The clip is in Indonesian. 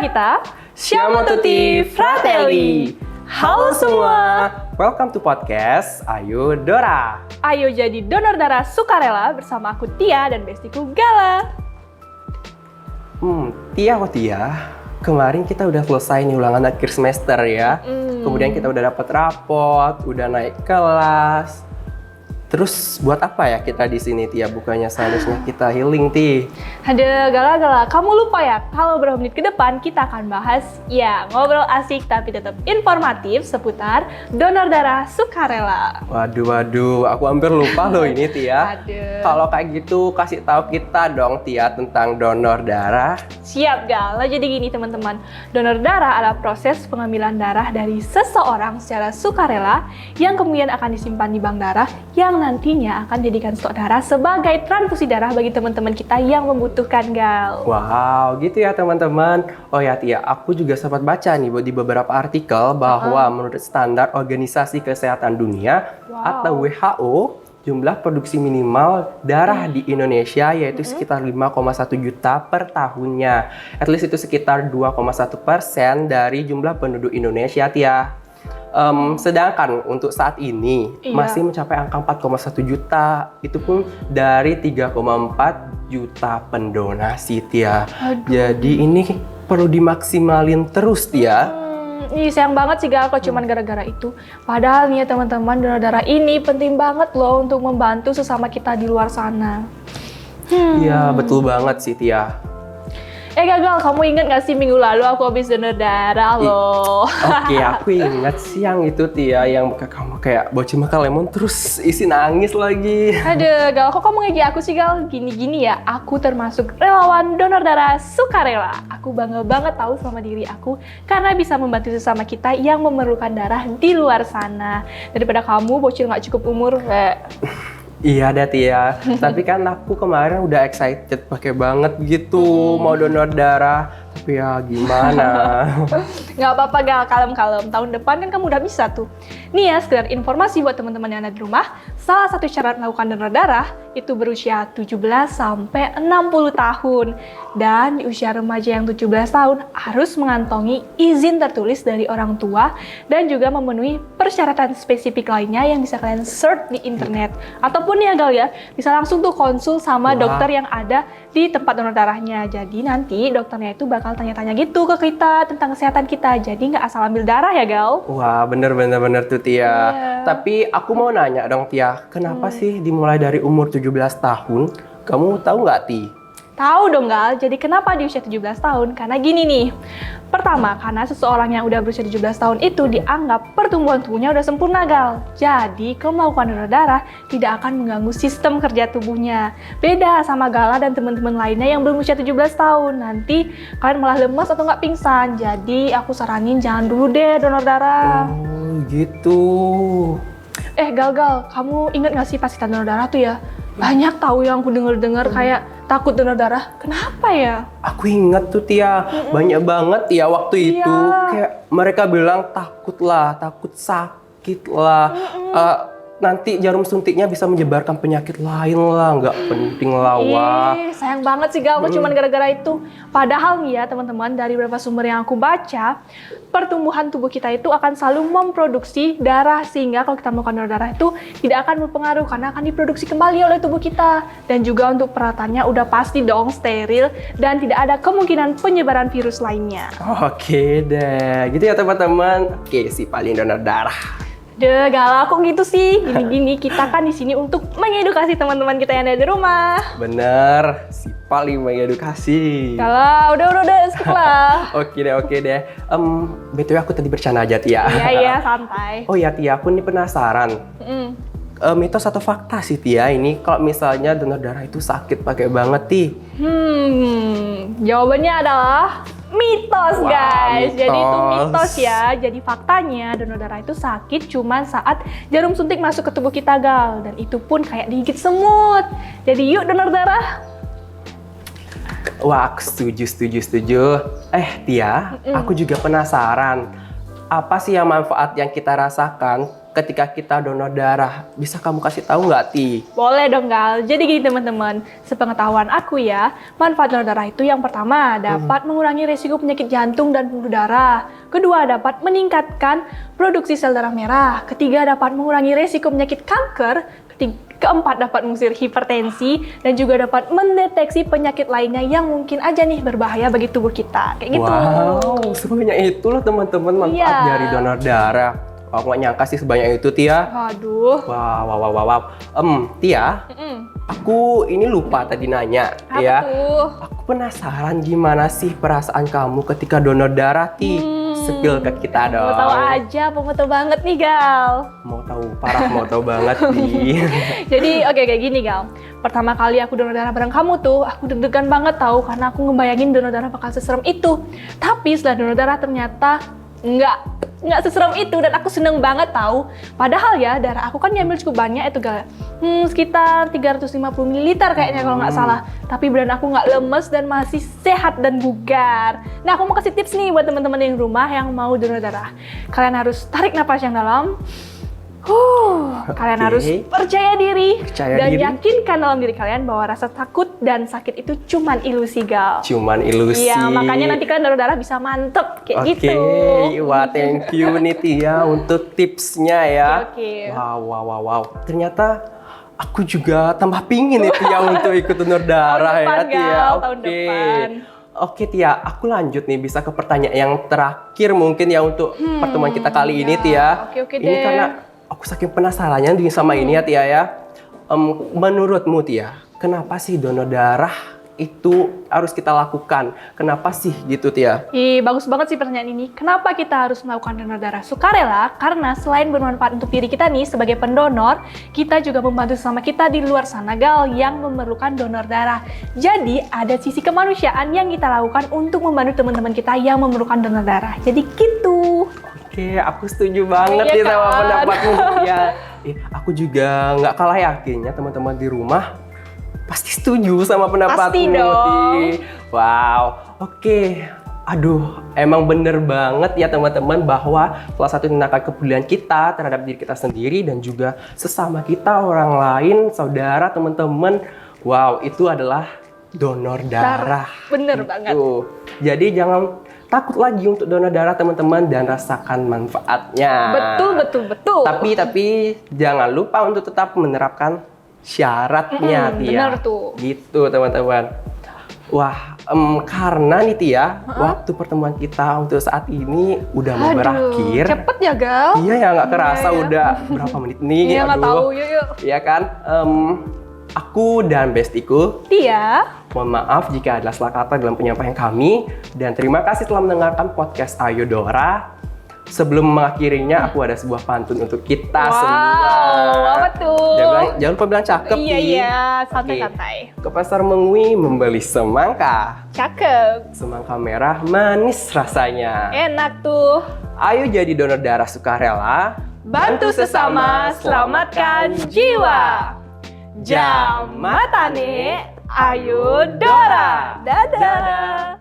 kita, siamo tutti fratelli. Halo semua, welcome to podcast Ayo Dora. Ayo jadi donor darah sukarela bersama aku Tia dan bestiku Gala. Tia, kemarin kita udah selesai nih ulangan akhir semester ya. Kemudian kita udah dapat rapot, udah naik kelas. Terus buat apa ya kita di sini Tia? Bukannya seharusnya kita healing Ti? Ada Gala, kamu lupa ya kalau beberapa menit ke depan kita akan bahas ya ngobrol asik tapi tetap informatif seputar donor darah sukarela. Waduh, aku hampir lupa loh ini Tia. Aduh. Kalau kayak gitu kasih tahu kita dong Tia tentang donor darah. Siap Gala, jadi gini teman-teman, donor darah adalah proses pengambilan darah dari seseorang secara sukarela yang kemudian akan disimpan di bank darah yang nantinya akan dijadikan stok darah sebagai transfusi darah bagi teman-teman kita yang membutuhkan, Gal. Wow, gitu ya teman-teman. Oh ya Tia, aku juga sempat baca nih di beberapa artikel bahwa menurut standar Organisasi Kesehatan Dunia atau WHO, jumlah produksi minimal darah di Indonesia yaitu sekitar 5,1 juta per tahunnya. At least itu sekitar 2,1% dari jumlah penduduk Indonesia, Tia. Sedangkan untuk saat ini masih mencapai angka 4,1 juta, itu pun dari 3,4 juta pendonasi Tia. Jadi ini perlu dimaksimalin terus Tia. Ih, sayang banget sih Gal kalau cuman gara-gara itu. Padahal nih ya teman-teman, donor darah ini penting banget loh untuk membantu sesama kita di luar sana. Iya betul banget sih Tia. Gagal, kamu inget gak sih minggu lalu aku habis donor darah loh? Oke, aku ingat siang itu Tia yang kamu kayak bocil makan lemon terus isi nangis lagi. Aduh, Gal, kok kamu ngejek aku sih Gal? Gini-gini ya, aku termasuk relawan donor darah sukarela. Aku bangga banget tahu sama diri aku karena bisa membantu sesama kita yang memerlukan darah di luar sana. Daripada kamu bocil gak cukup umur, Iya ada Tia, tapi kan aku kemarin udah excited pakai banget gitu mau donor darah, tapi ya gimana? Nggak apa-apa Gal, kalem-kalem. Tahun depan kan kamu udah bisa tuh. Nih ya, sekedar informasi buat teman-teman yang ada di rumah, salah satu syarat melakukan donor darah itu berusia 17 sampai 60 tahun. Dan di usia remaja yang 17 tahun harus mengantongi izin tertulis dari orang tua dan juga memenuhi persyaratan spesifik lainnya yang bisa kalian search di internet. Ataupun ya Gal ya, bisa langsung tuh konsul sama dokter yang ada di tempat donor darahnya. Jadi nanti dokternya itu bakal tanya-tanya gitu ke kita tentang kesehatan kita. Jadi nggak asal ambil darah ya Gal. Wah bener tuh Tia. Tapi aku mau nanya dong Tia, kenapa sih dimulai dari umur 17 tahun? Kamu tahu nggak Ti? Tahu dong Gal, jadi kenapa di usia 17 tahun? Karena gini nih, pertama karena seseorang yang udah berusia 17 tahun itu dianggap pertumbuhan tubuhnya udah sempurna Gal. Jadi kalau melakukan donor darah tidak akan mengganggu sistem kerja tubuhnya. Beda sama Gala dan teman-teman lainnya yang belum usia 17 tahun. Nanti kalian malah lemas atau nggak pingsan. Jadi aku saranin jangan dulu deh donor darah. Oh gitu. Gal, kamu inget nggak sih pas kita donor darah tuh ya? Banyak tahu yang aku denger kayak takut donor darah. Kenapa ya? Aku ingat tuh Tia, banyak banget ya waktu itu. Kayak mereka bilang takut sakit lah. Nanti jarum suntiknya bisa menyebarkan penyakit lain lah, nggak penting lah. Wah. Sayang banget sih Gal, cuman gara-gara itu. Padahal nih ya teman-teman, dari beberapa sumber yang aku baca, pertumbuhan tubuh kita itu akan selalu memproduksi darah, sehingga kalau kita melakukan donor darah itu tidak akan berpengaruh karena akan diproduksi kembali oleh tubuh kita. Dan juga untuk perawatannya udah pasti dong steril dan tidak ada kemungkinan penyebaran virus lainnya. Oke deh, gitu ya teman-teman. Oke, si paling donor darah. Gal, kok gitu sih? Gini-gini, kita kan di sini untuk mengedukasi teman-teman kita yang ada di rumah. Bener, si paling mengedukasi. Kalau udah, skip lah. Oke deh. BTW aku tadi bercanda aja Tia. Iya, santai. Oh ya Tia, aku nih penasaran. Mitos atau fakta sih Tia ini kalau misalnya donor darah itu sakit pakai banget Ti? Jawabannya adalah mitos guys. Mitos. Jadi itu mitos ya. Jadi faktanya donor darah itu sakit cuma saat jarum suntik masuk ke tubuh kita Gal. Dan itu pun kayak digigit semut. Jadi yuk donor darah. Wah, setuju. Tia, aku juga penasaran. Apa sih yang manfaat yang kita rasakan ketika kita donor darah? Bisa kamu kasih tahu nggak, Ti? Boleh dong, Gal. Jadi gini teman-teman, sepengetahuan aku ya, manfaat donor darah itu yang pertama dapat mengurangi risiko penyakit jantung dan pembuluh darah. Kedua, dapat meningkatkan produksi sel darah merah. Ketiga, dapat mengurangi risiko penyakit kanker. Keempat, dapat mengusir hipertensi dan juga dapat mendeteksi penyakit lainnya yang mungkin aja nih berbahaya bagi tubuh kita. Kayak gitu. Wow, sebanyak itu loh teman-teman manfaat Iya. dari donor darah. Aku nggak nyangka sih sebanyak itu, Tia. Waduh. Wow. Tia, aku ini lupa tadi nanya, Apa ya. tuh? Aku penasaran gimana sih perasaan kamu ketika donor darah, Ti? Spill ke kita dong. Mau tahu aja, mau tahu banget nih, Gal. Mau tahu, parah mau tahu banget, Ti. Jadi oke kayak gini, Gal. Pertama kali aku donor darah bareng kamu tuh, aku deg-degan banget tahu karena aku ngebayangin donor darah bakal seserem itu. Tapi setelah donor darah ternyata nggak seserem itu dan aku seneng banget tahu. Padahal ya darah aku kan diambil cukup banyak itu, Gal. Sekitar 350 ml kayaknya kalau nggak salah. Tapi badan aku nggak lemes dan masih sehat dan bugar. Nah, aku mau kasih tips nih buat teman-teman yang rumah yang mau donor darah. Kalian harus tarik napas yang dalam. Kalian harus percaya diri dan yakinkan dalam diri kalian bahwa rasa takut dan sakit itu cuman ilusi, Gal. Cuman ilusi. Iya, makanya nanti kalian donor darah bisa mantep kayak gitu. Oke, wah thank you nih Tia untuk tipsnya ya. Oke. Wow. Ternyata aku juga tambah pingin nih Tia untuk ikut donor darah Tahun ya depan, Tia. Gal, tahun depan. Oke Tia, aku lanjut nih bisa ke pertanyaan yang terakhir mungkin ya untuk pertemuan kita kali ini Tia. Oke Ini deh. karena aku saking penasarannya sama ini ya Tia ya. Menurutmu Tia, kenapa sih donor darah itu harus kita lakukan? Kenapa sih gitu Tia? Bagus banget sih pertanyaan ini. Kenapa kita harus melakukan donor darah sukarela? Karena selain bermanfaat untuk diri kita nih sebagai pendonor, kita juga membantu sesama kita di luar sana, Gal, yang memerlukan donor darah. Jadi ada sisi kemanusiaan yang kita lakukan untuk membantu teman-teman kita yang memerlukan donor darah. Jadi gitu. Oke, aku setuju banget Iya nih sama kan? pendapatmu ya. Aku juga nggak kalah yakinnya teman-teman di rumah pasti setuju sama pendapatmu. Pasti dong. Wow, oke. Aduh, emang bener banget ya teman-teman bahwa salah satu tindakan kepedulian kita terhadap diri kita sendiri dan juga sesama kita, orang lain, saudara, teman-teman. Wow, itu adalah donor darah. Bener banget. Jadi jangan takut lagi untuk donor darah teman-teman dan rasakan manfaatnya. Betul. Tapi jangan lupa untuk tetap menerapkan syaratnya, Tia. Bener tuh. Gitu teman-teman. Wah, karena nih Tia, waktu pertemuan kita untuk saat ini udah mau berakhir. Cepet ya, Gal? Iya ya, nggak kerasa Iya, ya. udah berapa menit nih. Iya, nggak tahu. Yuk. Iya kan? Aku dan bestiku Tia. mohon maaf jika ada salah kata dalam penyampaian kami dan terima kasih telah mendengarkan podcast Ayo Dora. Sebelum mengakhirinya, aku ada sebuah pantun untuk kita semua. Apa tuh? Jangan lupa bilang cakep. Iya, santai-santai. Ke pasar Mengwi membeli semangka. Cakep. Semangka merah manis rasanya. Enak tuh. Ayo jadi donor darah sukarela. Bantu sesama, selamatkan jiwa. Jamatane, ayo Dora. Dadah.